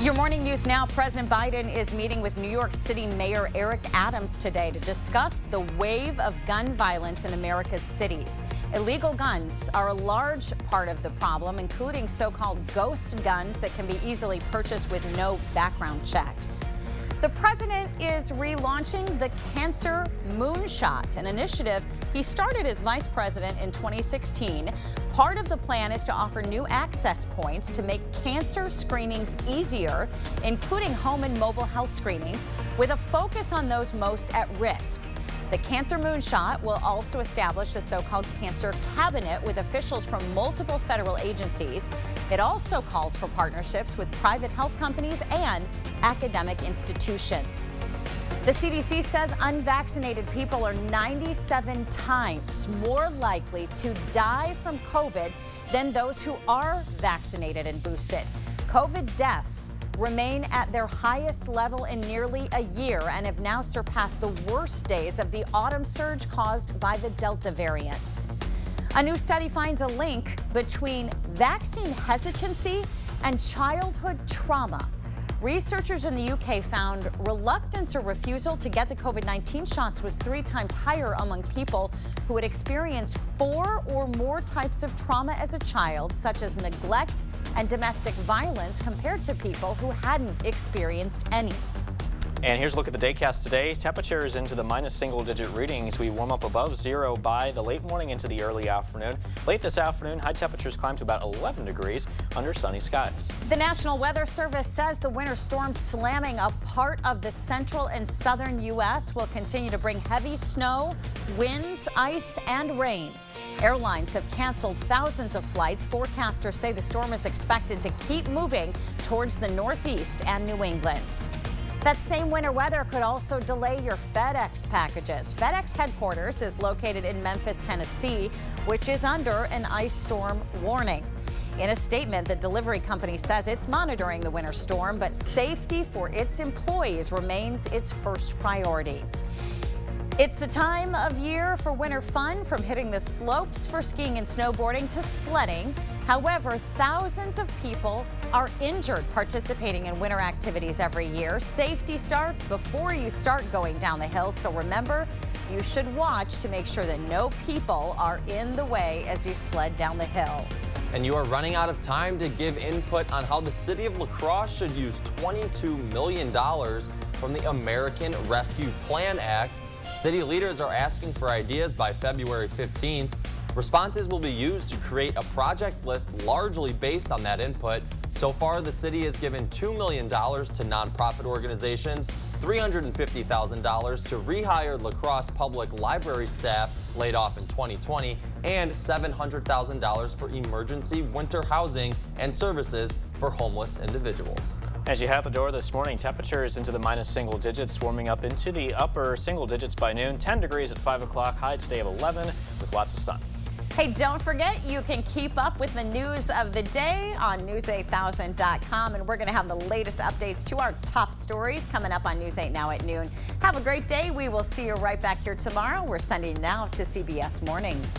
Your morning news now. President Biden is meeting with New York City Mayor Eric Adams today to discuss the wave of gun violence in America's cities. Illegal guns are a large part of the problem, including so-called ghost guns that can be easily purchased with no background checks. The president is relaunching the Cancer Moonshot, an initiative he started as vice president in 2016. Part of the plan is to offer new access points to make cancer screenings easier, including home and mobile health screenings, with a focus on those most at risk. The Cancer Moonshot will also establish a so-called cancer cabinet with officials from multiple federal agencies. It also calls for partnerships with private health companies and academic institutions. The CDC says unvaccinated people are 97 times more likely to die from COVID than those who are vaccinated and boosted. COVID deaths remain at their highest level in nearly a year and have now surpassed the worst days of the autumn surge caused by the Delta variant. A new study finds a link between vaccine hesitancy and childhood trauma. Researchers in the UK found reluctance or refusal to get the COVID-19 shots was 3 times higher among people who had experienced 4 or more types of trauma as a child, such as neglect and domestic violence, compared to people who hadn't experienced any. And here's a look at the daycast today. Temperatures into the minus single-digit readings. We warm up above zero by the late morning into the early afternoon. Late this afternoon, high temperatures climb to about 11 degrees under sunny skies. The National Weather Service says the winter storm slamming a part of the central and southern U.S. will continue to bring heavy snow, winds, ice, and rain. Airlines have canceled thousands of flights. Forecasters say the storm is expected to keep moving towards the Northeast and New England. That same winter weather could also delay your FedEx packages. FedEx headquarters is located in Memphis, Tennessee, which is under an ice storm warning. In a statement, the delivery company says it's monitoring the winter storm, but safety for its employees remains its first priority. It's the time of year for winter fun, from hitting the slopes for skiing and snowboarding to sledding. However, thousands of people are injured participating in winter activities every year. Safety starts before you start going down the hill, so remember, you should watch to make sure that no people are in the way as you sled down the hill. And you are running out of time to give input on how the city of La Crosse should use $22 million from the American Rescue Plan Act. City leaders are asking for ideas by February 15th. Responses will be used to create a project list largely based on that input. So far, the city has given $2 million to nonprofit organizations, $350,000 to rehire La Crosse public library staff laid off in 2020, and $700,000 for emergency winter housing and services for homeless individuals. As you have the door this morning, temperatures into the minus single digits, warming up into the upper single digits by noon. 10 degrees at 5 o'clock, high today of 11 with lots of sun. Hey, don't forget, you can keep up with the news of the day on News8000.com, and we're going to have the latest updates to our top stories coming up on News 8 Now at noon. Have a great day. We will see you right back here tomorrow. We're sending now to CBS Mornings.